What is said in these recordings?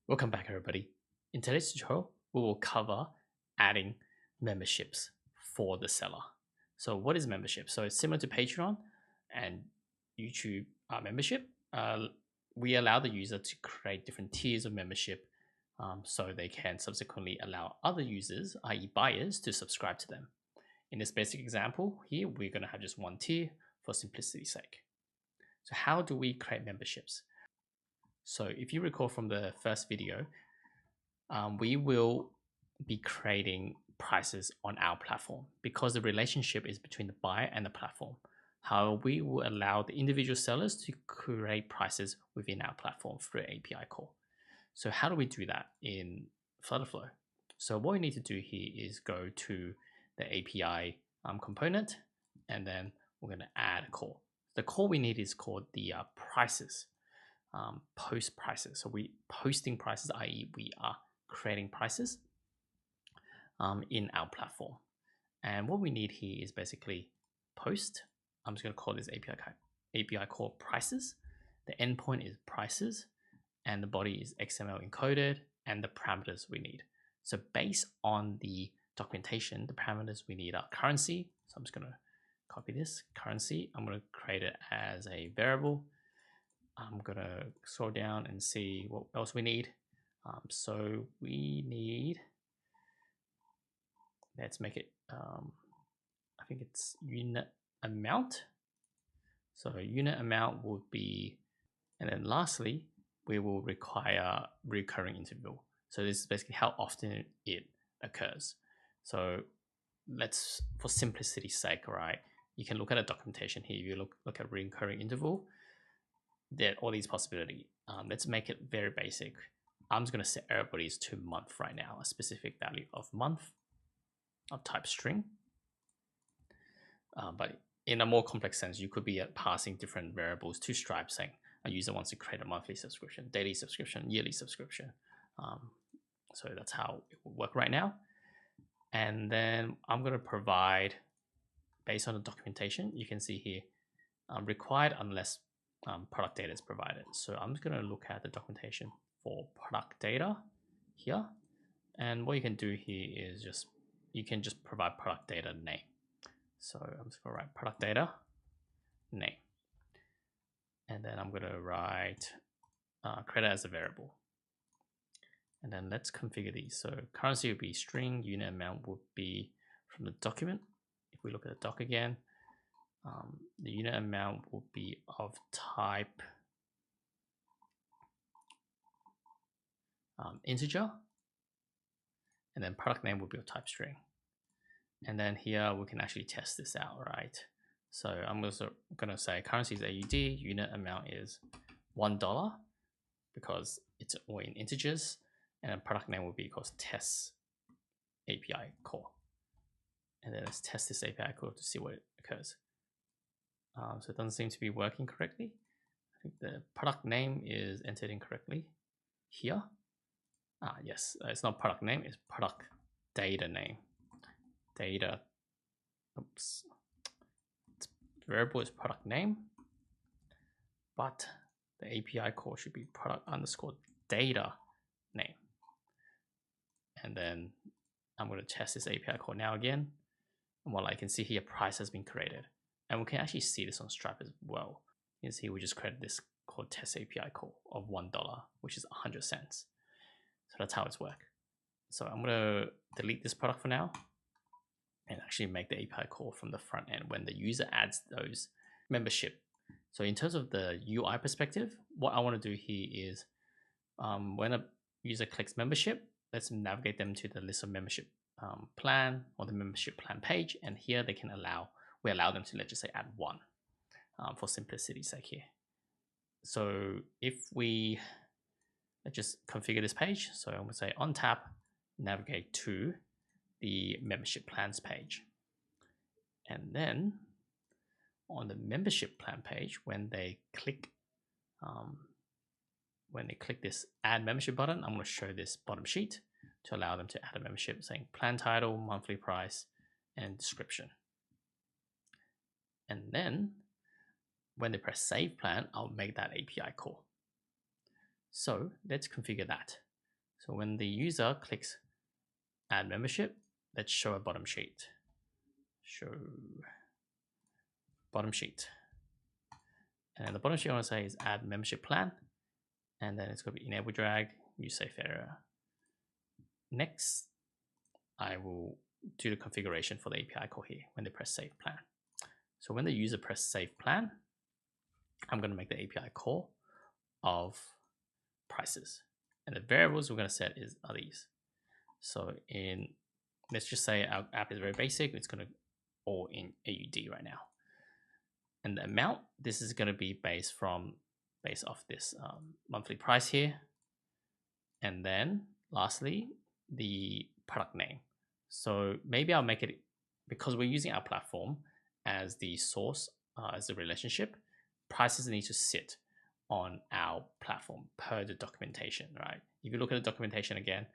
Welcome back, everybody. In today's tutorial, we will cover adding memberships for the seller. So what is membership? So it's similar to Patreon and YouTube membership. We allow the user to create different tiers of membership so they can subsequently allow other users, i.e. buyers, to subscribe to them. In this basic example here, we're going to have just one tier for simplicity's sake. So how do we create memberships? So if you recall from the first video, we will be creating prices on our platform because the relationship is between the buyer and the platform. However, we will allow the individual sellers to create prices within our platform through an API call. So how do we do that in Flutterflow? So what we need to do here is go to the API component, and then we're going to add a call. The call we need is called the prices, post prices. So we posting prices, i.e. we are creating prices in our platform. And what we need here is basically post. I'm just going to call this API call prices. The endpoint is prices, and the body is XML encoded, and the parameters we need. So based on the documentation, the parameters we need are currency. So I'm just going to copy this currency. I'm going to create it as a variable. I'm going to scroll down and see what else we need. So we need, let's make it, I think it's unit amount. So unit amount would be, and then lastly, we will require recurring interval. So this is basically how often it occurs. So let's, for simplicity's sake, right, you can look at a documentation here. You look at recurring interval, there are all these possibilities. Let's make it very basic. I'm just going to set everybody's to month right now, a specific value of month of type string. But in a more complex sense, you could be passing different variables to Stripe, saying a user wants to create a monthly subscription, daily subscription, yearly subscription. So that's how it will work right now. And then I'm going to provide, based on the documentation, you can see here, required unless product data is provided. So I'm just going to look at the documentation for product data here. And what you can do here is you can just provide product data name. So I'm just going to write product data name. And then I'm going to write create it as a variable. And then let's configure these. So currency would be string, unit amount would be from the document. If we look at the doc again, the unit amount will be of type integer, and then product name will be of type string. And then here we can actually test this out, right? So I'm also going to say currency is AUD, unit amount is $1 because it's all in integers, and then product name will be equals test API call. And then let's test this API call to see what occurs. So it doesn't seem to be working correctly. I think the product name is entered incorrectly here. Yes, it's not product name, it's product data name. Data, oops. Its variable is product name, but the API call should be product underscore data name. And then I'm going to test this API call now again. And while I can see here, price has been created. And we can actually see this on Stripe as well. You can see we just created this called test API call of $1, which is 100 cents. So that's how it's work. So I'm going to delete this product for now and actually make the API call from the front end when the user adds those membership. So in terms of the UI perspective, what I want to do here is when a user clicks membership, let's navigate them to the list of membership plan or the membership plan page. And here they can we allow them to, let's just say, add one for simplicity's sake here. So if we let's just configure this page. So I'm going to say on tap, navigate to the membership plans page. And then on the membership plan page, when they click this add membership button, I'm going to show this bottom sheet to allow them to add a membership saying plan title, monthly price, and description. And then when they press save plan, I'll make that API call. So let's configure that. So when the user clicks add membership, let's show a bottom sheet. Show bottom sheet. And the bottom sheet I want to say is add membership plan. And then it's going to be enable drag, use safe error. Next, I will do the configuration for the API call here when they press save plan. So when the user press save plan, I'm going to make the API call of prices. And the variables we're going to set are these. So let's just say our app is very basic. It's going to all in AUD right now. And the amount, this is going to be based off this monthly price here. And then lastly, the product name. So maybe I'll make it, because we're using our platform as the source, as the relationship, prices need to sit on our platform per the documentation, right? If you look at the documentation again,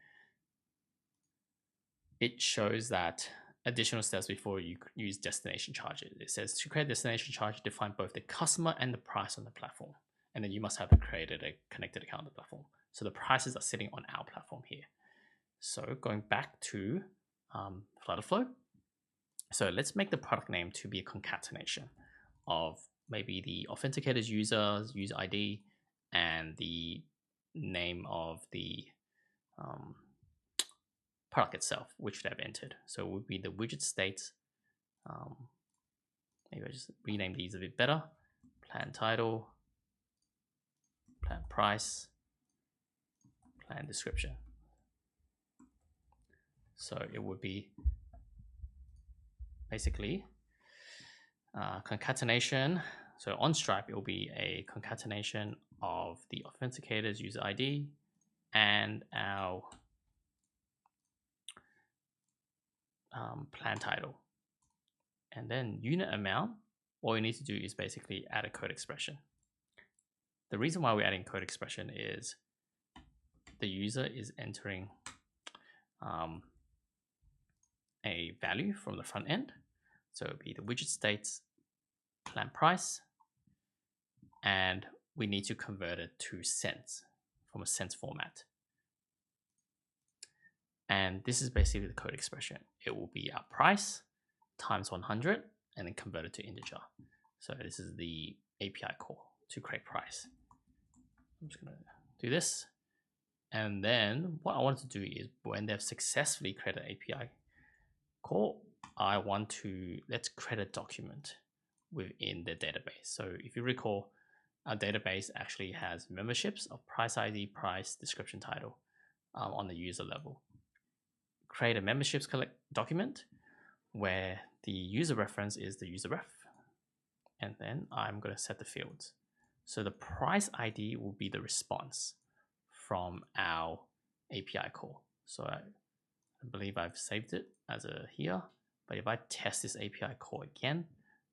it shows that additional steps before you use destination charges. It says to create destination charge, define both the customer and the price on the platform. And then you must have created a connected account on the platform. So the prices are sitting on our platform here. So going back to Flutterflow. So let's make the product name to be a concatenation of maybe the authenticator's user ID, and the name of the product itself, which they've entered. So it would be the widget states. Maybe I just rename these a bit better. Plan title, plan price, plan description. So it would be basically concatenation. So on Stripe, it will be a concatenation of the authenticator's user ID and our plan title. And then unit amount, all you need to do is basically add a code expression. The reason why we're adding code expression is the user is entering a value from the front end. So it would be the widget states plan price, and we need to convert it to cents from a cents format. And this is basically the code expression. It will be our price times 100 and then convert it to integer. So this is the API call to create price. I'm just going to do this. And then what I want to do is when they've successfully created an API call, let's create a document within the database. So if you recall, our database actually has memberships of price ID, price, description, title on the user level. Create a memberships document where the user reference is the user ref. And then I'm going to set the fields. So the price ID will be the response from our API call. So I believe I've saved it as a here. But if I test this API call again,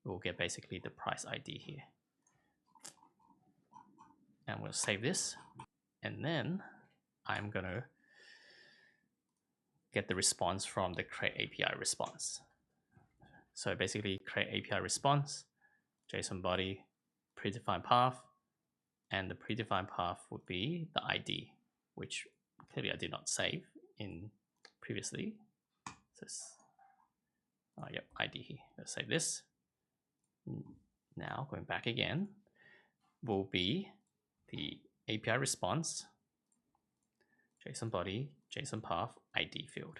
we'll get basically the price ID here. And I'm going to save this. And then I'm going to get the response from the create API response. So basically create API response, JSON body, predefined path, and the predefined path would be the ID, which clearly I did not save in previously. So yep, ID here. Let's save this. Now going back again will be the API response, JSON body, JSON path, ID field.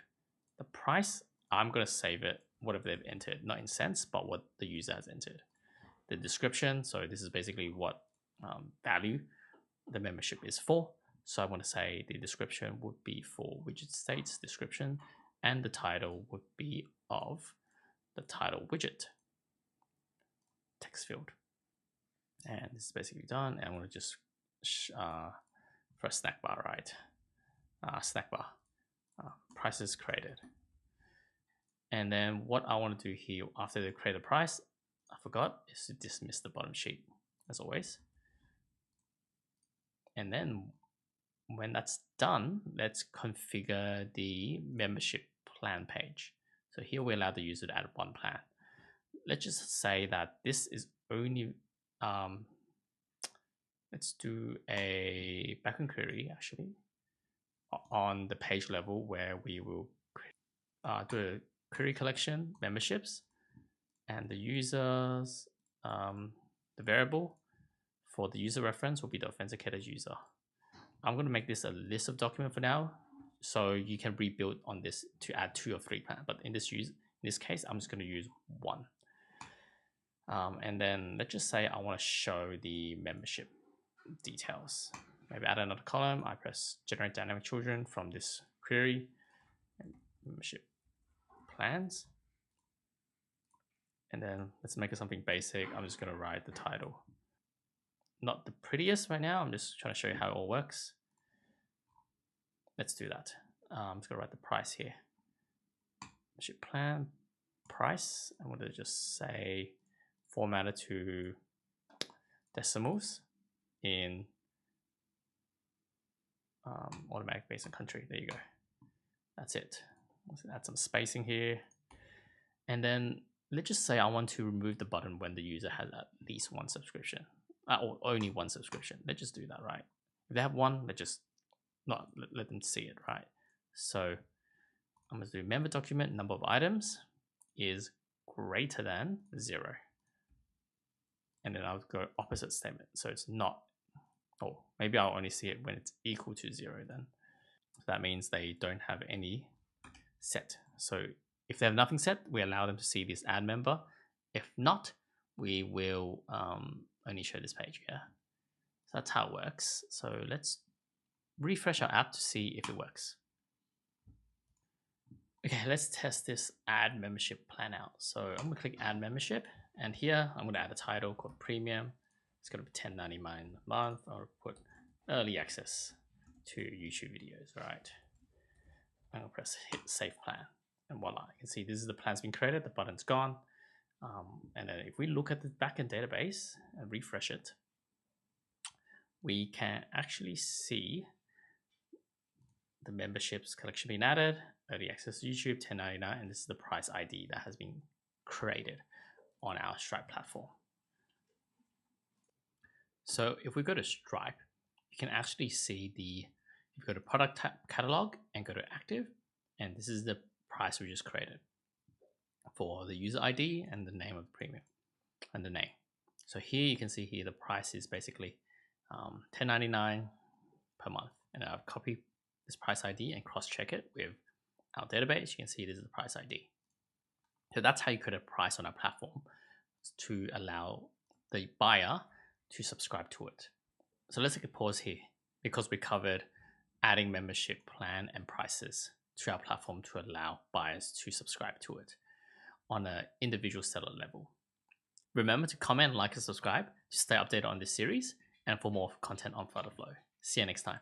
The price, I'm going to save it, whatever they've entered, not in cents, but what the user has entered. The description, so this is basically what value the membership is for. So I want to say the description would be for widget states description, and the title would be of the title widget text field. And this is basically done. And I'm going to just for a snack bar, right? Snack bar prices created. And then what I want to do here after they create a price, I forgot, is to dismiss the bottom sheet as always. And then when that's done, let's configure the membership plan page. So here we allow the user to add one plan. Let's just say that this is only let's do a backend query actually on the page level where we will do a query collection memberships, and the users, the variable for the user reference will be the authenticated user. I'm going to make this a list of document for now, so you can rebuild on this to add 2 or 3 plan. But in this case, I'm just going to use 1. And then let's just say I want to show the membership details. Maybe add another column. I press generate dynamic children from this query, and membership plans. And then let's make it something basic. I'm just going to write the title. Not the prettiest right now. I'm just trying to show you how it all works. Let's do that. I'm just going to write the price here. Membership plan price. I'm going to just say formatted to decimals in automatic based on country. There you go. That's it. Let's add some spacing here. And then let's just say I want to remove the button when the user has at least 1 subscription, or only 1 subscription. Let's just do that, right? If they have 1, let's just not let them see it, right? So I'm going to do member document number of items is greater than 0. And then I'll go opposite statement. So it's not, or maybe I'll only see it when it's equal to 0 then. So that means they don't have any set. So if they have nothing set, we allow them to see this add member. If not, we will only show this page here. So that's how it works. So let's refresh our app to see if it works. Okay, let's test this add membership plan out. So I'm gonna click add membership, and here I'm gonna add a title called premium. It's gonna be $10.99 a month. I'll put early access to YouTube videos, right? I'm gonna press hit save plan, and voila, you can see this is the plan's been created, the button's gone. And then if we look at the backend database and refresh it, we can actually see the memberships collection being added, early access to YouTube, $10.99, and this is the price ID that has been created on our Stripe platform. So if we go to Stripe, you can actually see if you go to product catalog and go to active, and this is the price we just created for the user ID and the name of the premium and the name. So here you can see here the price is basically $10.99 per month, and I've copied this price ID and cross-check it with our database. You can see this is the price ID. So that's how you create a price on our platform to allow the buyer to subscribe to it. So let's take a pause here because we covered adding membership plan and prices to our platform to allow buyers to subscribe to it on an individual seller level. Remember to comment, like, and subscribe to stay updated on this series and for more content on Flutterflow. See you next time.